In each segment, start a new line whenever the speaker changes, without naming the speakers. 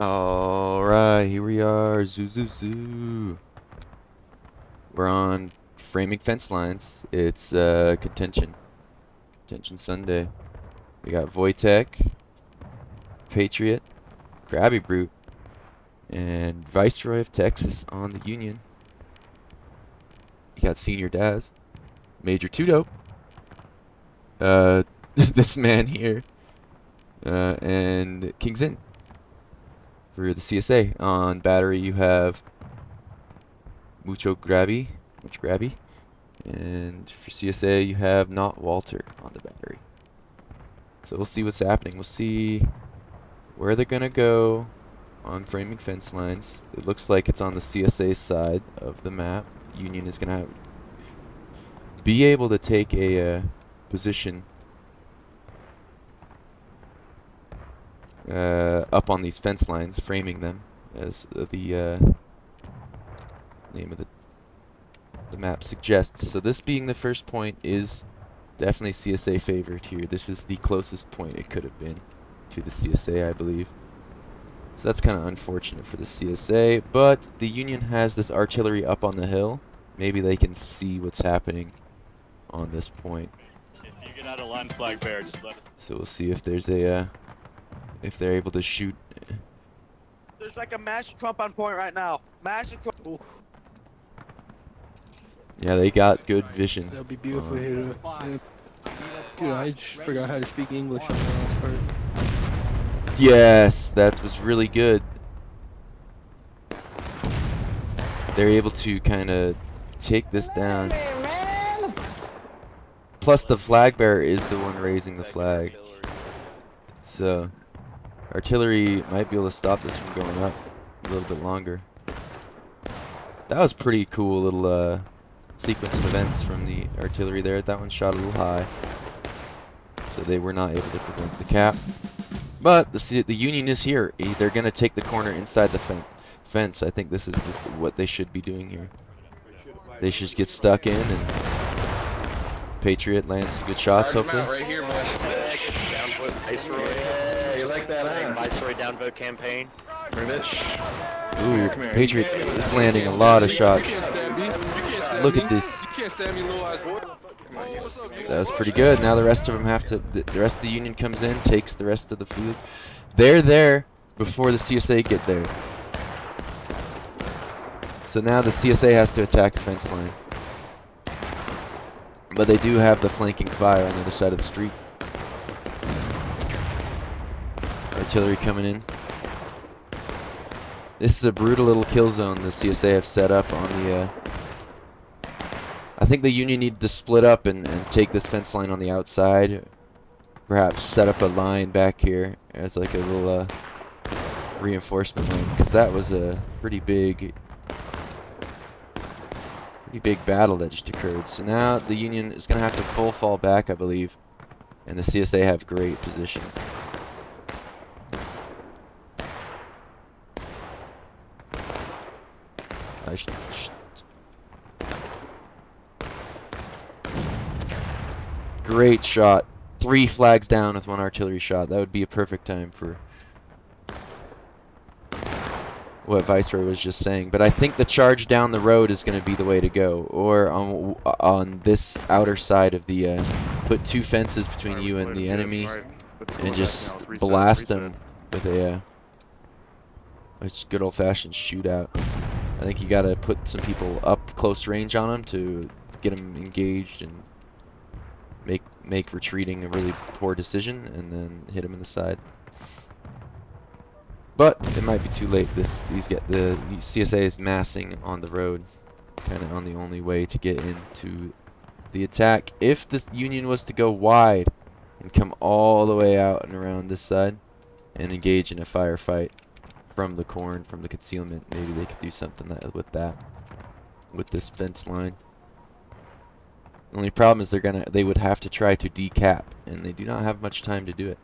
Alright, here we are. Zoo. We're on framing fence lines. It's contention. Contention Sunday. We got Wojtek, Patriot, Grabby Brute, and Viceroy of Texas on the Union. You got Senior Daz, Major Tudo, this man here, and King's In. For the CSA on battery, you have Mucho Grabby, and for CSA, you have Not Walter on the battery. So we'll see what's happening. We'll see where they're going to go on framing fence lines. It looks like it's on the CSA side of the map. Union is going to be able to take a position up on these fence lines, framing them, as the name of the map suggests. So this being the first point is definitely CSA favored here. This is the closest point it could have been to the CSA, I believe. So that's kind of unfortunate for the CSA, but the Union has this artillery up on the hill. Maybe they can see what's happening on this point.
If you get out of line, flag bearer, just let us.
So we'll see if there's a if they're able to shoot.
There's like a master trump on point right now. Master trump. Ooh.
Yeah, they got good vision.
That'll be beautiful here. Dude, I just forgot how to speak English on the last part.
Yes, that was really good. They're able to kind of take this down. Plus the flag bearer is the one raising the flag. So artillery might be able to stop this from going up a little bit longer. That was pretty cool little sequence of events from the artillery there. That one shot a little high, so they were not able to prevent the cap. But the Union is here. They're going to take the corner inside the fence. I think this is what they should be doing here. They should just get stuck in, and Patriot lands some good shots, hopefully.
Right here, boys.
Yeah, you like that, huh? Viceroy downvote campaign.
Ooh, Patriot is landing a lot of shots. Look at this. That was pretty good. Now the rest of them have to. The rest of the Union comes in, takes the rest of the field. They're there before the CSA get there. So now the CSA has to attack a fence line. But they do have the flanking fire on the other side of the street. Artillery coming in. This is a brutal little kill zone the CSA have set up on the I think the Union need to split up and take this fence line on the outside. Perhaps set up a line back here as like a little reinforcement line, because that was a pretty big battle that just occurred. So now the Union is going to have to full fall back, I believe, and the CSA have great positions. Great shot. 3 flags down with 1 artillery shot. That would be a perfect time for what Viceroy was just saying. But I think the charge down the road is going to be the way to go. Or on this outer side of the put 2 fences between you and the enemy and just blast them with a good old-fashioned shootout. I think you got to put some people up close range on them to get them engaged and make retreating a really poor decision, and then hit them in the side. But it might be too late. The CSA is massing on the road, kind of on the only way to get into the attack. If the Union was to go wide and come all the way out and around this side and engage in a firefight from the corn, from the concealment, maybe they could do something with this fence line. The only problem is they would have to try to decap, and they do not have much time to do it.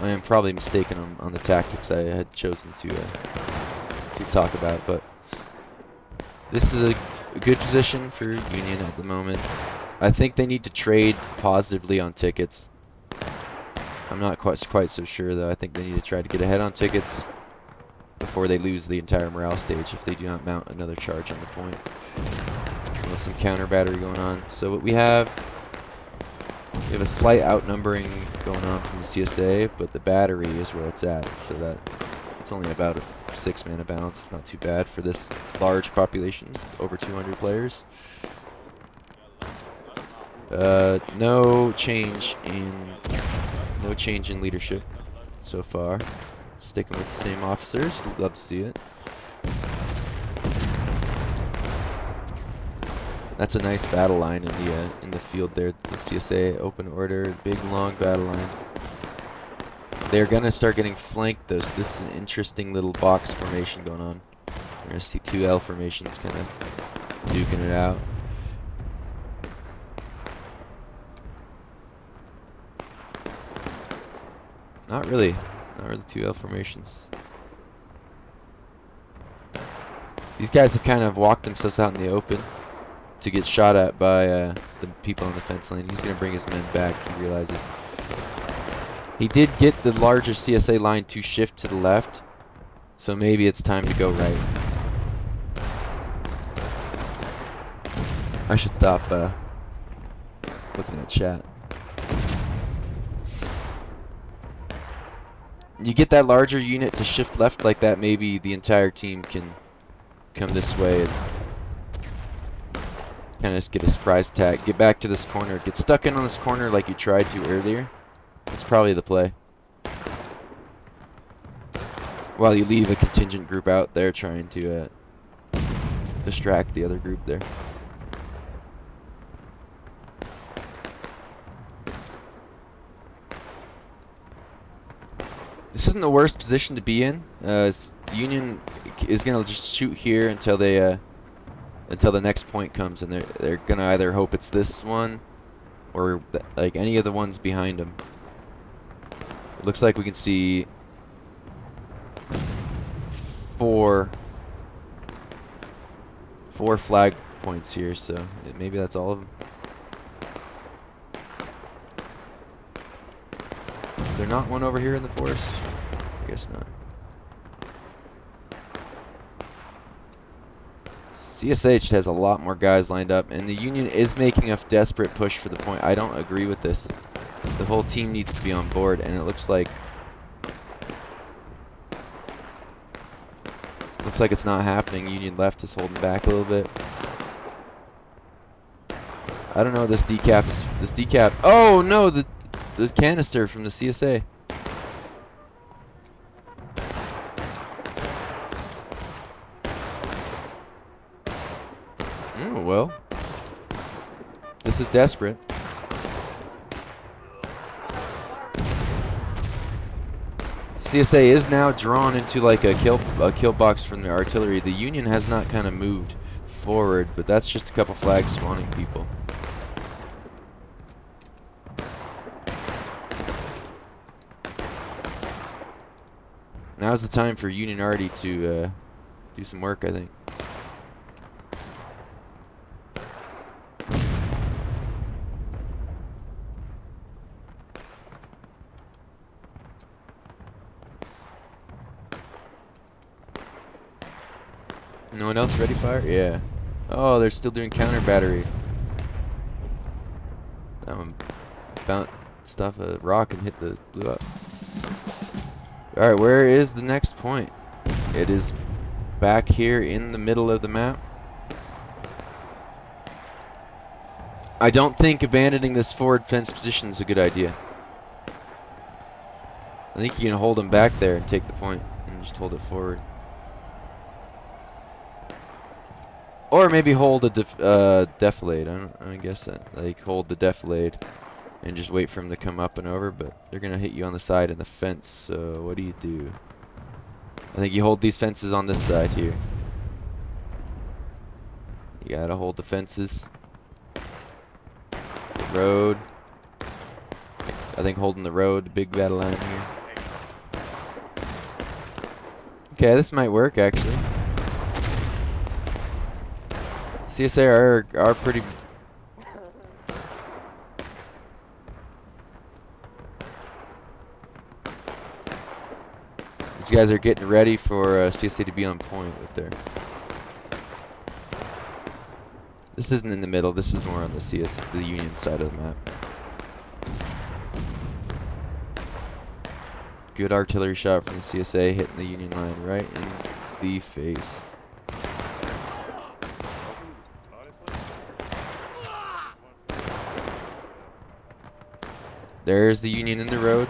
I am probably mistaken on the tactics I had chosen to talk about, but this is a good position for Union at the moment. I think they need to trade positively on tickets. I'm not quite so sure though. I think they need to try to get ahead on tickets before they lose the entire morale stage if they do not mount another charge on the point. With some counter battery going on. So what we have a slight outnumbering going on from the CSA, but the battery is where it's at. So that it's only about a 6-mana balance. It's not too bad for this large population, over 200 players. No change in leadership so far. Sticking with the same officers. Love to see it. That's a nice battle line in the field there. The CSA open order, big long battle line. They're gonna start getting flanked though. So this is an interesting little box formation going on. We're gonna see 2 L formations kind of duking it out. Not really 2 L formations. These guys have kind of walked themselves out in the open to get shot at by the people on the fence line. He's going to bring his men back, he realizes. He did get the larger CSA line to shift to the left, so maybe it's time to go right. I should stop looking at chat. You get that larger unit to shift left like that, maybe the entire team can come this way and kind of get a surprise attack. Get back to this corner. Get stuck in on this corner like you tried to earlier. That's probably the play. While you leave a contingent group out there trying to distract the other group there. This isn't the worst position to be in. Union is gonna just shoot here until they until the next point comes, and they're gonna either hope it's this one or like any of the ones behind them. It looks like we can see 4 flag points here, so maybe that's all of them. Is there not one over here in the forest? I guess not. CSA just has a lot more guys lined up, and the Union is making a desperate push for the point. I don't agree with this. The whole team needs to be on board, and it looks like it's not happening. Union left is holding back a little bit. I don't know. This decap. Oh no! The canister from the CSA. Oh well. This is desperate. CSA is now drawn into like a kill box from the artillery. The Union has not kind of moved forward, but that's just a couple flags spawning people. Now's the time for Union Arty to do some work, I think. No one else ready fire? Yeah. Oh, they're still doing counter battery. That one bounced off a rock and blew up. Alright, where is the next point? It is back here in the middle of the map. I don't think abandoning this forward fence position is a good idea. I think you can hold them back there and take the point and just hold it forward. Or maybe hold a defilade. I guess that, like, hold the defilade and just wait for him to come up and over, but they're gonna hit you on the side of the fence, so what do? I think you hold these fences on this side here. You gotta hold the fences. The road. I think holding the road, big battle line here. Okay, this might work actually. CSA are pretty. These guys are getting ready for CSA to be on point with their. This isn't in the middle. This is more on the Union side of the map. Good artillery shot from the CSA, hitting the Union line right in the face. There's the Union in the road.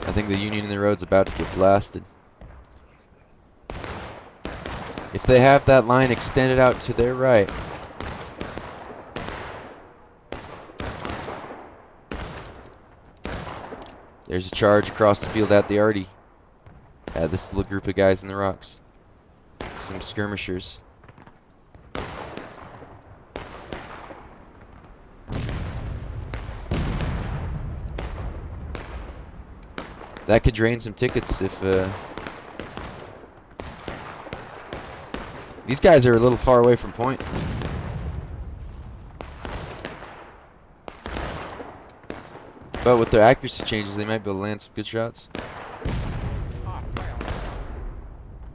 I think the Union in the road's about to get blasted. If they have that line extended out to their right. There's a charge across the field at the Arty. This little group of guys in the rocks. Some skirmishers. That could drain some tickets if these guys are a little far away from point. But with their accuracy changes, they might be able to land some good shots.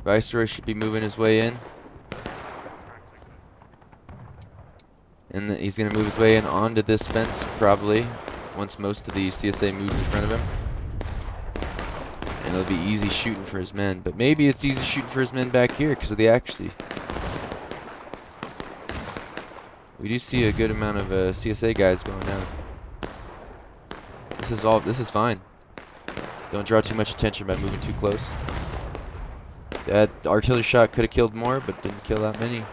Viceroy should be moving his way in. And he's going to move his way in onto this fence, probably, once most of the CSA moves in front of him. And it'll be easy shooting for his men. But maybe it's easy shooting for his men back here because of the accuracy. We do see a good amount of CSA guys going down. This is fine. Don't draw too much attention by moving too close. That artillery shot could have killed more, but didn't kill that many.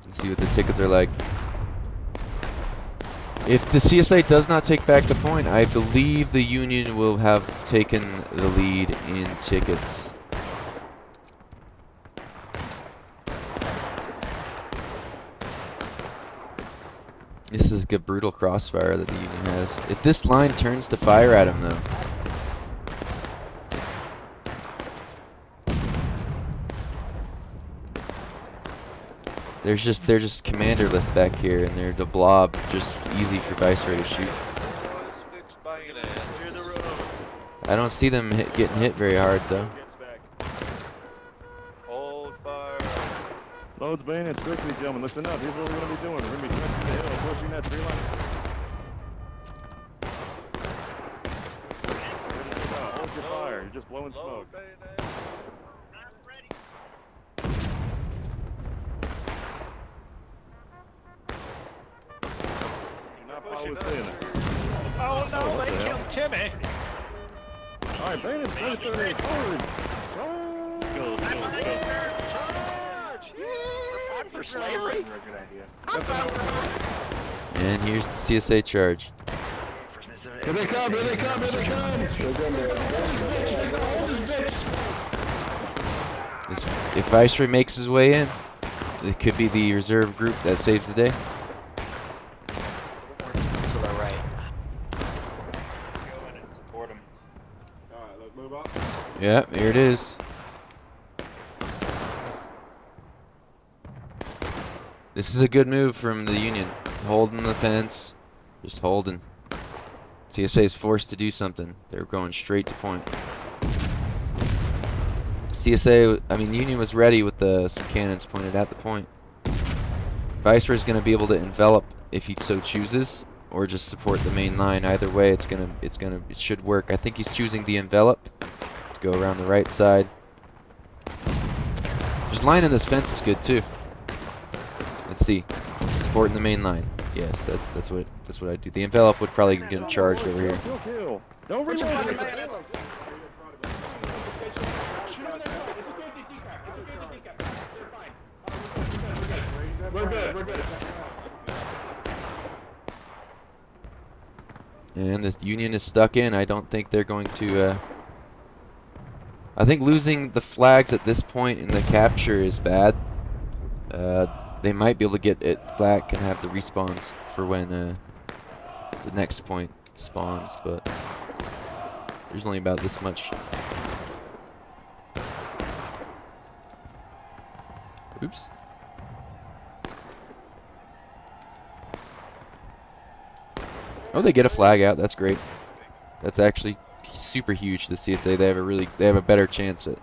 Let's see what the tickets are like. If the CSA does not take back the point, I believe the Union will have taken the lead in tickets. This is a brutal crossfire that the Union has. If this line turns to fire at him, though. They're just commanderless back here, and they're the blob, just easy for Viceroy to shoot. I don't see them getting hit very hard, though.
Loads bayonets quickly, gentlemen. Listen up. Here's what we're going to be doing. We're going to be trenching the hill, pushing that 3 line. Hold your fire. You're just blowing smoke. You're not follow us in.
Oh no, they killed Timmy.
All right, bayonets, 38 forward.
Let's go, let's go, let's go. For slavery?
And here's the CSA charge.
Here they come, here they come, here they come!
If Viceroy makes his way in, it could be the reserve group that saves the day.
To the right.
Go in and support him.
Alright, let's move up.
Yeah, here it is. This is a good move from the Union. Holding the fence. Just holding. CSA is forced to do something. They're going straight to point. CSA, I mean, the Union was ready with some cannons pointed at the point. Viceroy is going to be able to envelop if he so chooses, or just support the main line. Either way, it should work. I think he's choosing the envelop to go around the right side. Just lining this fence is good too. Let's see, supporting the main line. Yes, that's what I do. The envelop would probably get him charged over here.
Don't reload.
We're good, we're good.
And the Union is stuck in. I don't think they're going to... I think losing the flags at this point in the capture is bad. They might be able to get it back and have the respawns for when the next point spawns, but there's only about this much. Oops. Oh, they get a flag out. That's great. That's actually super huge to the CSA. They have a better chance at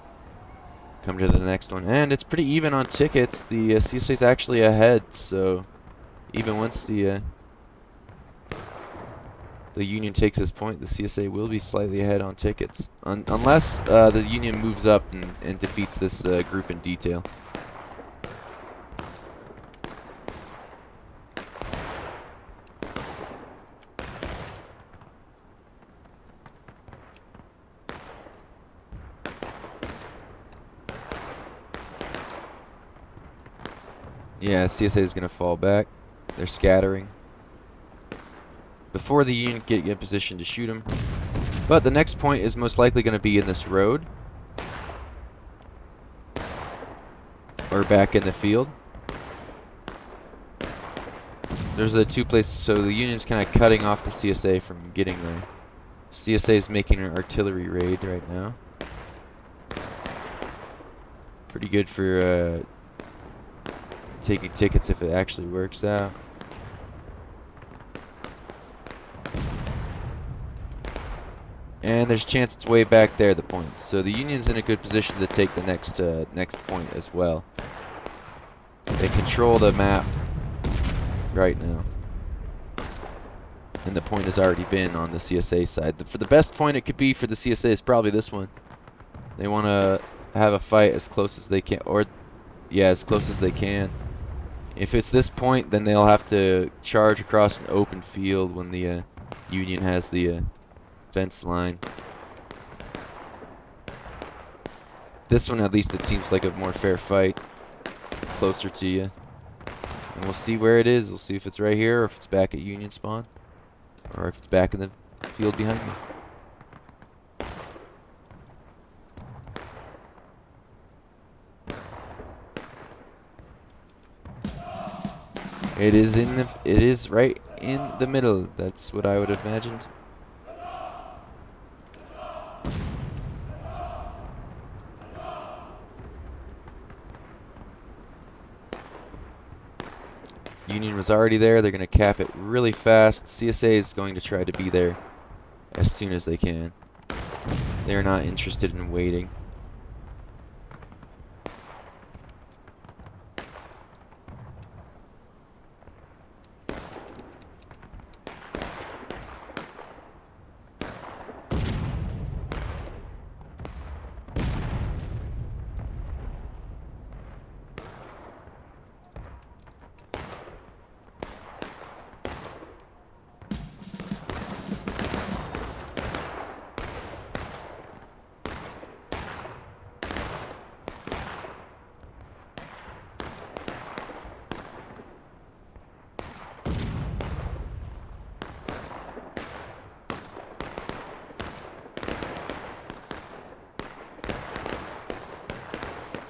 come to the next one. And it's pretty even on tickets. The CSA is actually ahead, so even once the Union takes this point, the CSA will be slightly ahead on tickets, unless the Union moves up and defeats this group in detail. Yeah, CSA is going to fall back. They're scattering before the Union get in position to shoot them. But the next point is most likely going to be in this road or back in the field. Those are the two places. So the Union's kind of cutting off the CSA from getting there. CSA is making an artillery raid right now. Pretty good for taking tickets if it actually works out. And there's a chance it's way back there, the points. So the Union's in a good position to take the next point as well. They control the map right now. And the point has already been on the CSA side. For the best point it could be for the CSA is probably this one. They want to have a fight as close as they can, or yeah, as close as they can. If it's this point, then they'll have to charge across an open field when the Union has the fence line. This one, at least, it seems like a more fair fight, closer to you. And we'll see where it is. We'll see if it's right here, or if it's back at Union spawn, or if it's back in the field behind me. It is right in the middle. That's what I would have imagined. Union was already there. They're going to cap it really fast. CSA is going to try to be there as soon as they can. They're not interested in waiting.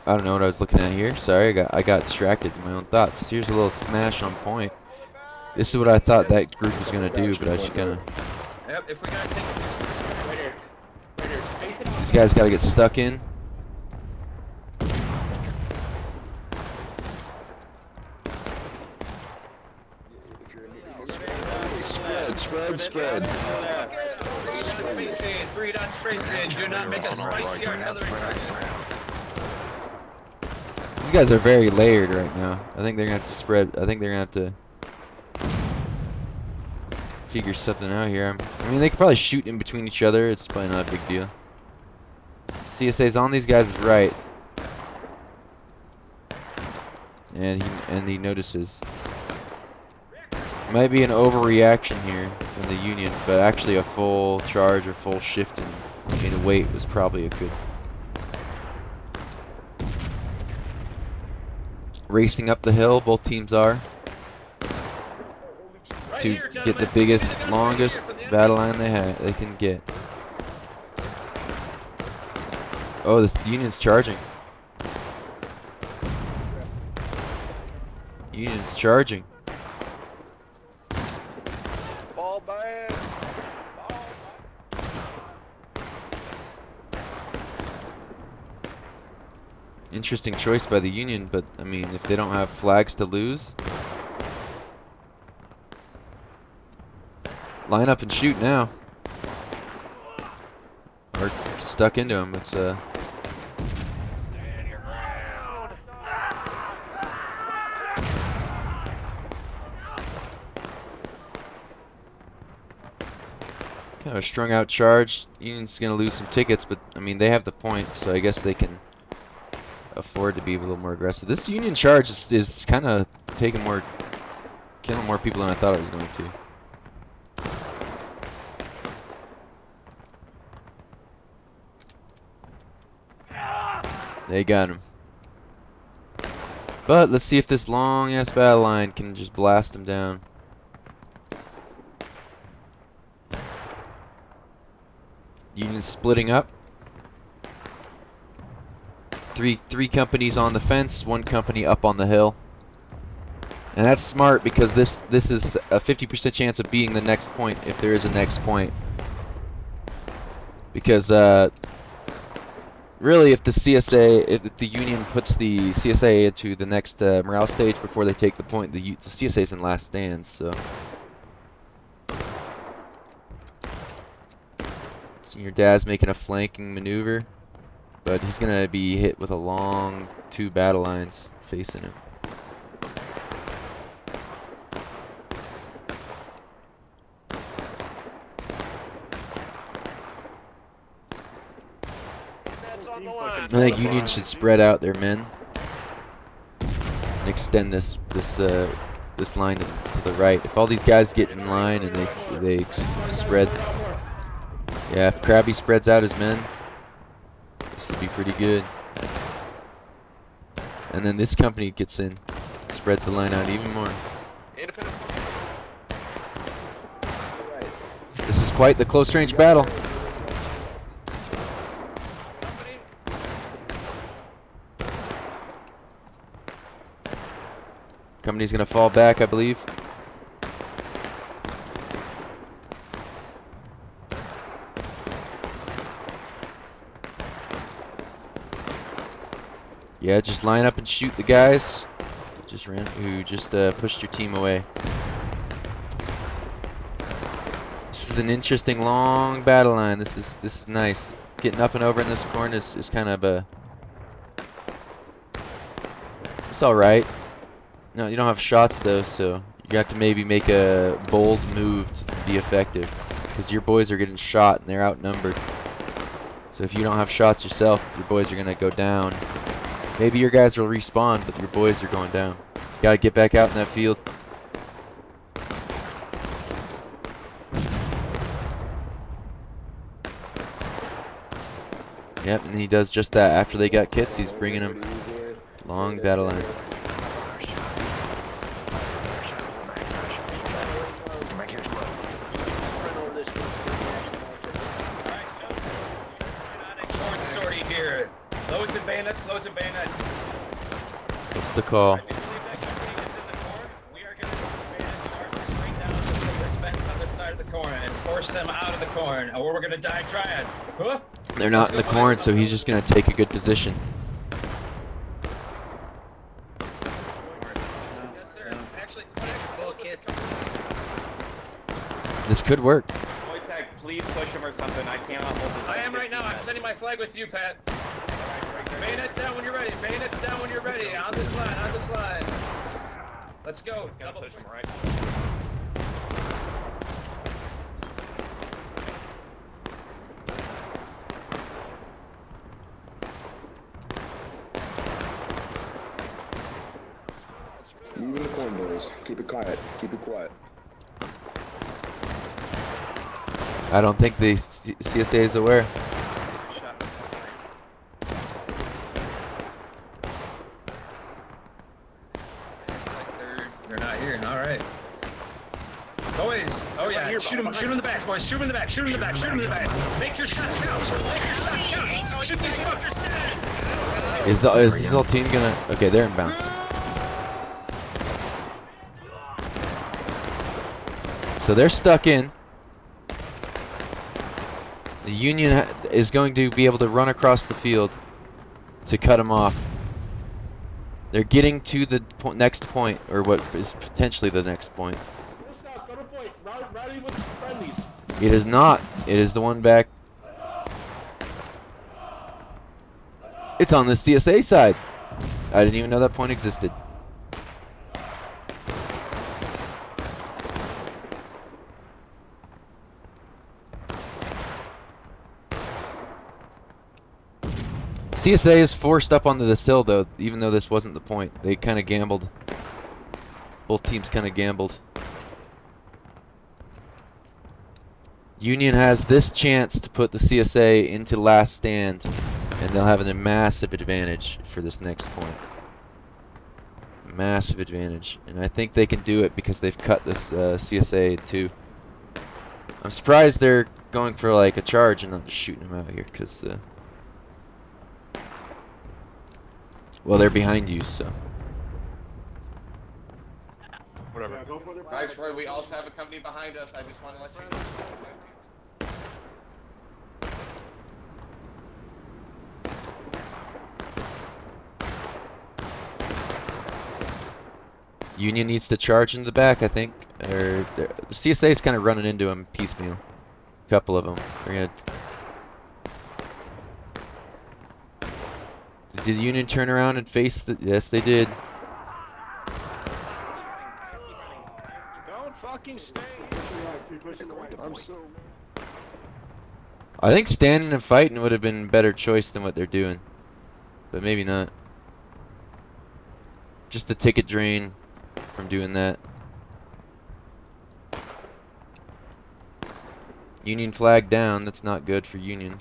I don't know what I was looking at here. Sorry, I got distracted in my own thoughts. Here's a little smash on point. This is what I thought that group was gonna do, but I just gonna.
Yep, if we gotta take it, right here. Right here. Space it out.
These guys gotta get stuck in.
Spread.
Three dot spacing. Do not make a spicy artillery target.
These guys are very layered right now. I think they're gonna have to spread. I think they're gonna have to figure something out here. I mean, they could probably shoot in between each other. It's probably not a big deal. CSA's on these guys' right, and he notices. Might be an overreaction here from the Union, but actually a full charge or full shift in weight was probably a good. Racing up the hill, both teams are, to get the biggest, longest battle line they can get. Oh, this Union's charging. Union's charging.
Ball bad.
Interesting choice by the Union, but I mean, if they don't have flags to lose, line up and shoot now. Or stuck into him. It's kind of a strung out charge. Union's gonna lose some tickets, but I mean they have the point, so I guess they can afford to be a little more aggressive. This Union charge is kind of killing more people than I thought it was going to. They got him. But let's see if this long ass battle line can just blast him down. Union's splitting up. Three companies on the fence, one company up on the hill. And that's smart because this is a 50% chance of being the next point if there is a next point. Because really, if the Union puts the CSA into the next morale stage before they take the point, the CSA is in last stands. So, Senior Dad's making a flanking maneuver, but he's gonna be hit with a long 2 battle lines facing him. I think Union should spread out their men and extend this line to the right. If all these guys get in line and they spread, yeah, if Krabby spreads out his men, this would be pretty good. And then this company gets in, spreads the line out even more. This is quite the close range battle. Company's gonna fall back, I believe. Yeah, just line up and shoot the guys who just pushed your team away. This is an interesting long battle line. This is nice. Getting up and over in this corner is kind of a. It's all right. No, you don't have shots though, so you have to maybe make a bold move to be effective, because your boys are getting shot and they're outnumbered. So if you don't have shots yourself, your boys are gonna go down. Maybe your guys will respawn, but your boys are going down. You gotta get back out in that field. Yep, and he does just that. After they got kits, he's bringing them long battle line.
Sortie here. Loads of bayonets, loads of bayonets.
What's the call?
I do believe that company is in the corn. We are going to put the bayonet mark straight down to the fence on the side of the corn and force them out of the corn, or we're going to die trying. Huh?
They're not in the corn, so he's just going to take a good position.
Yes, sir. Actually, full kit.
This could work.
Please push him or something. I cannot hold this.
I am right now. I'm sending my flag with you, Pat. Bayonets down when you're ready. Bayonets down when you're ready. On this line. On this line. Let's go.
Gotta push him right.
Move in the corn, boys. Keep it quiet. Keep it quiet.
I don't think the CSA is aware.
They're not here. All right. Boys. Oh yeah. Shoot him in the back. boys. Shoot him in the back. Shoot him in the back. Shoot him in the back. Make your shots count. Make your shots count. Shoot these fuckers dead.
Is this whole team gonna? Okay, they're in bounds. So they're stuck in. The Union is going to be able to run across the field to cut them off. They're getting to the next point, or what is potentially the next point. It is not. It is the one back. It's on the CSA side. I didn't even know that point existed. CSA is forced up onto this hill, though, even though this wasn't the point. They kind of gambled. Both teams kind of gambled. Union has this chance to put the CSA into last stand, and they'll have a massive advantage for this next point. Massive advantage. And I think they can do it because they've cut this CSA in two. I'm surprised they're going for like a charge and not just shooting them out here, because well, they're behind you, so.
Whatever.
Viceroy, we also have a company behind us. I just want to let you know.
Union needs to charge into the back, I think. Or the CSA is kind of running into them piecemeal. A couple of them. They're gonna. Did the Union turn around and face the? Yes, they did.
Don't fucking stay.
I think standing and fighting would have been a better choice than what they're doing, but maybe not. Just the ticket drain from doing that. Union flag down. That's not good for Union,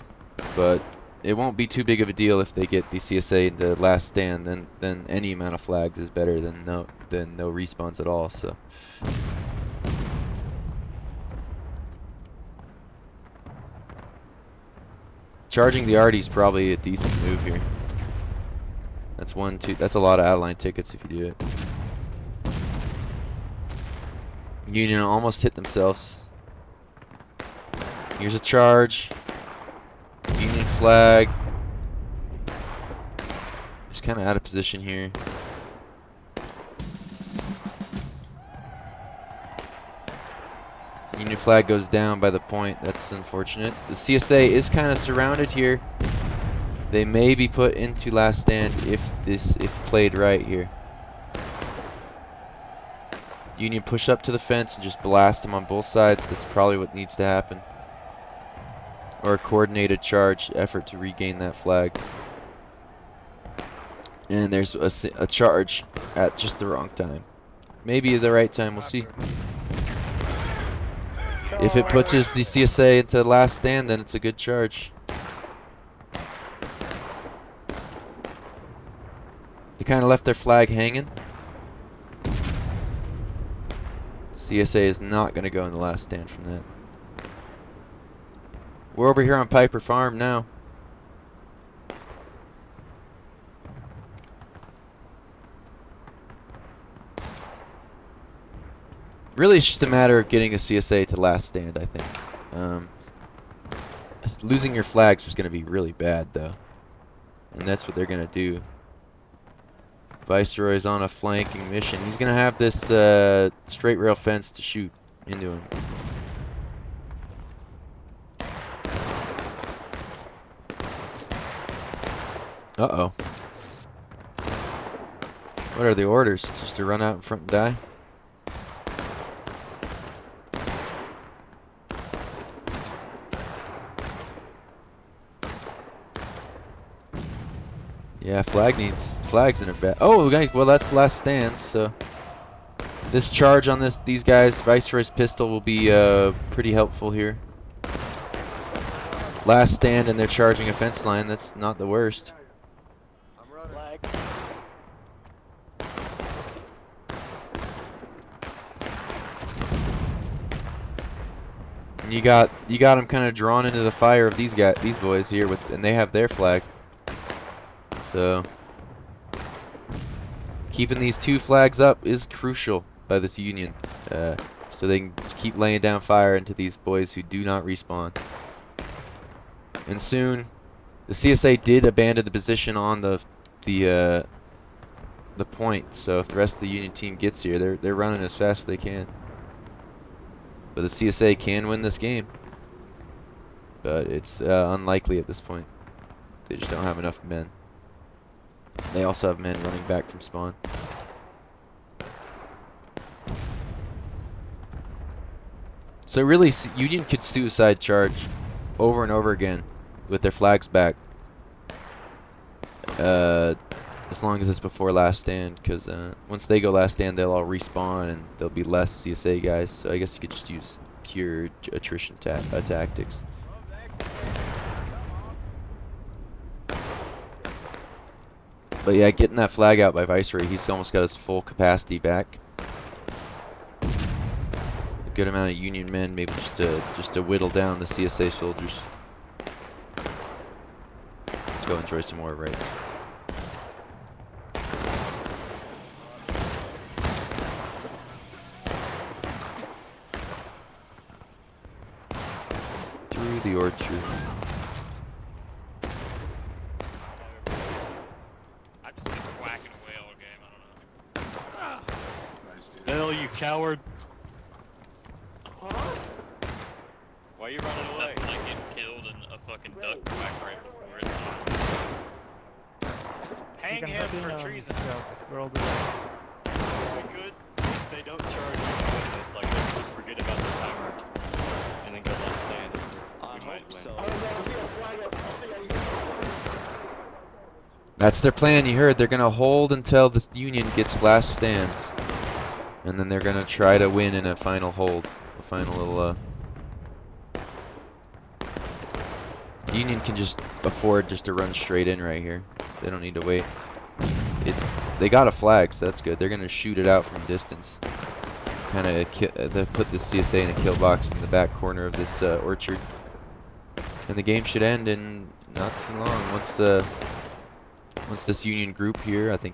but it won't be too big of a deal if they get the CSA into last stand. Then any amount of flags is better than no respawns at all. So. Charging the Artie is probably a decent move here. That's that's a lot of outline tickets if you do it. Union almost hit themselves. Here's a charge. Union flag. Just kind of out of position here. Union flag goes down by the point. That's unfortunate. The CSA is kind of surrounded here. They may be put into last stand if played right here. Union push up to the fence and just blast them on both sides. That's probably what needs to happen. Or a coordinated charge effort to regain that flag. And there's a charge at just the wrong time. Maybe the right time, we'll see. If it pushes the CSA into the last stand, then it's a good charge. They kind of left their flag hanging. CSA is not going to go in the last stand from that. We're over here on Piper Farm now. Really, it's just a matter of getting a CSA to last stand, I think. Losing your flags is going to be really bad, though. And that's what they're going to do. Viceroy's on a flanking mission. He's going to have this straight rail fence to shoot into him. Uh-oh. What are the orders? Just to run out in front and die? Yeah, flags in a bed. Oh, okay, well that's last stand. So this charge on these guys, Viceroy's pistol will be pretty helpful here. Last stand and they're charging a fence line. That's not the worst. you got them kind of drawn into the fire of these boys here and they have their flag. So keeping these 2 flags up is crucial by this Union, so they can keep laying down fire into these boys who do not respawn. And soon, the CSA did abandon the position on the point. So if the rest of the Union team gets here, they're running as fast as they can. But the CSA can win this game, but it's unlikely at this point. They just don't have enough men. They also have men running back from spawn. So really, Union could suicide charge over and over again with their flags back, as long as it's before last stand, because once they go last stand, they'll all respawn and there'll be less CSA guys. So I guess you could just use pure attrition tactics. But yeah, getting that flag out by Viceroy, he's almost got his full capacity back. A good amount of Union men, maybe just to whittle down the CSA soldiers. Let's go enjoy some more raids. Through the orchard.
I've just been whacking away all game, I don't know. Nice, dude. Hell, you coward. Why are you running away? That's like getting killed and a fucking duck quacked right before it. Hang him for treason.
We're all good.
We could, if they don't charge this, like, let's just forget about the timer. And then go last stand. We might win.
That's their plan, you heard. They're gonna hold until the Union gets last stand. And then they're gonna try to win in a final hold. A final little, Union can just afford just to run straight in right here. They don't need to wait. They got a flag, so that's good. They're gonna shoot it out from distance. Kind of they put the CSA in a kill box in the back corner of this orchard, and the game should end in not too long. Once this Union group here, I think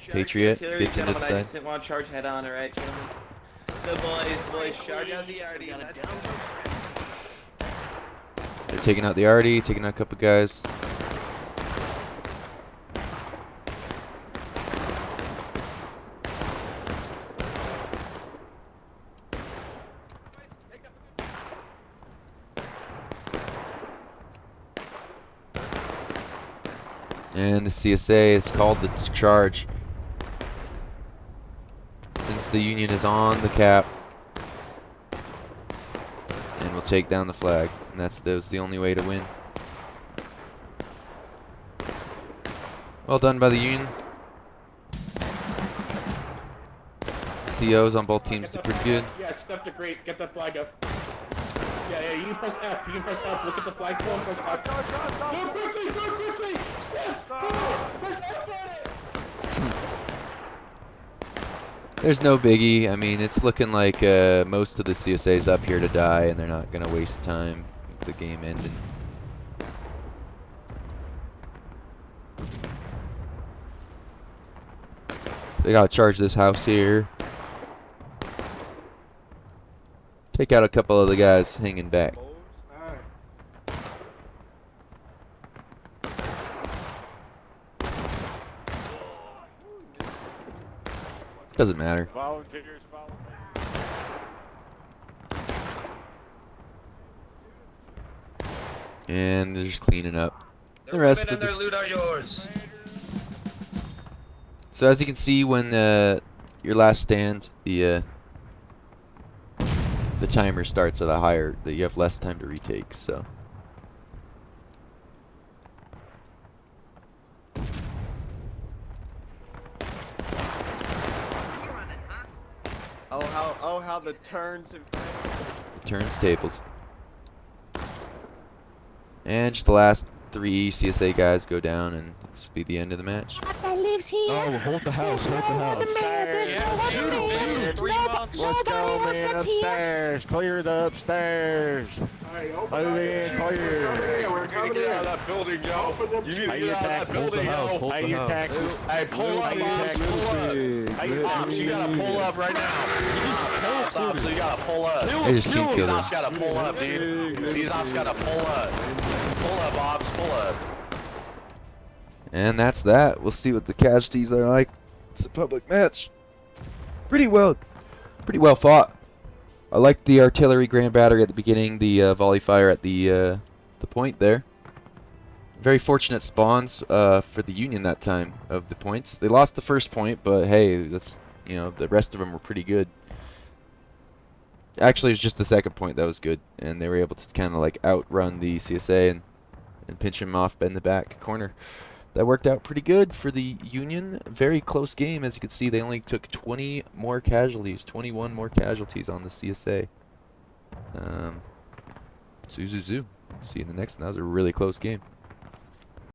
Patriot gets into the side.
I just didn't want to charge head on, alright, gentlemen? So boys, charge out the arty.
They're taking out the arty, taking out a couple guys. And the CSA is called the charge. Since the Union is on the cap. And we'll take down the flag. And that's the only way to win. Well done by the Union. COs on both teams did pretty good.
Yeah, step to great. Get that flag up. Yeah, you can press F. You can press F. Look at the flagpole and press F. Go quickly! Go quickly! Step! Go! Press F on it!
There's no biggie. I mean, it's looking like most of the CSA's up here to die, and they're not going to waste time with the game ending. They got to charge this house here. Take out a couple of the guys hanging back. Doesn't matter.
Volunteers, volunteers.
And they're just cleaning up. The rest of
their
the
loot are yours.
So as you can see, when your last stand, the timer starts at a higher, that you have less time to retake. So.
Oh how the turns have
Turns tabled. And just the last 3 CSA guys go down, and this will be the end of the match.
lives here.
Oh, hold the house, hold the house.
There's no one mayor.
3 months.
Let's go, man, upstairs.
Clear the upstairs. Everything clear.
We're coming in.
Out of that building, yo. You need to
Pay
get
your
out of that
taxes, hold the
building,
house,
yo.
hold the house.
Hey, pull up, Ops, pull up. Hey, Ops, you gotta pull up right now. Ops, you gotta pull up.
They just team
These
killed
Ops
him.
gotta pull up, dude. These Ops gotta pull up. Pull up, Ops, pull up.
And that's that. We'll see what the casualties are like. It's a public match. Pretty well fought. I liked the artillery grand battery at the beginning, the volley fire at the point there. Very fortunate spawns for the Union that time of the points. They lost the first point, but hey, that's, you know, the rest of them were pretty good. Actually, it was just the second point that was good, and they were able to kind of like outrun the CSA and pinch him off in the back corner. That worked out pretty good for the Union. Very close game. As you can see, they only took 20 more casualties, 21 more casualties on the CSA. Zoo. See you in the next one. That was a really close game.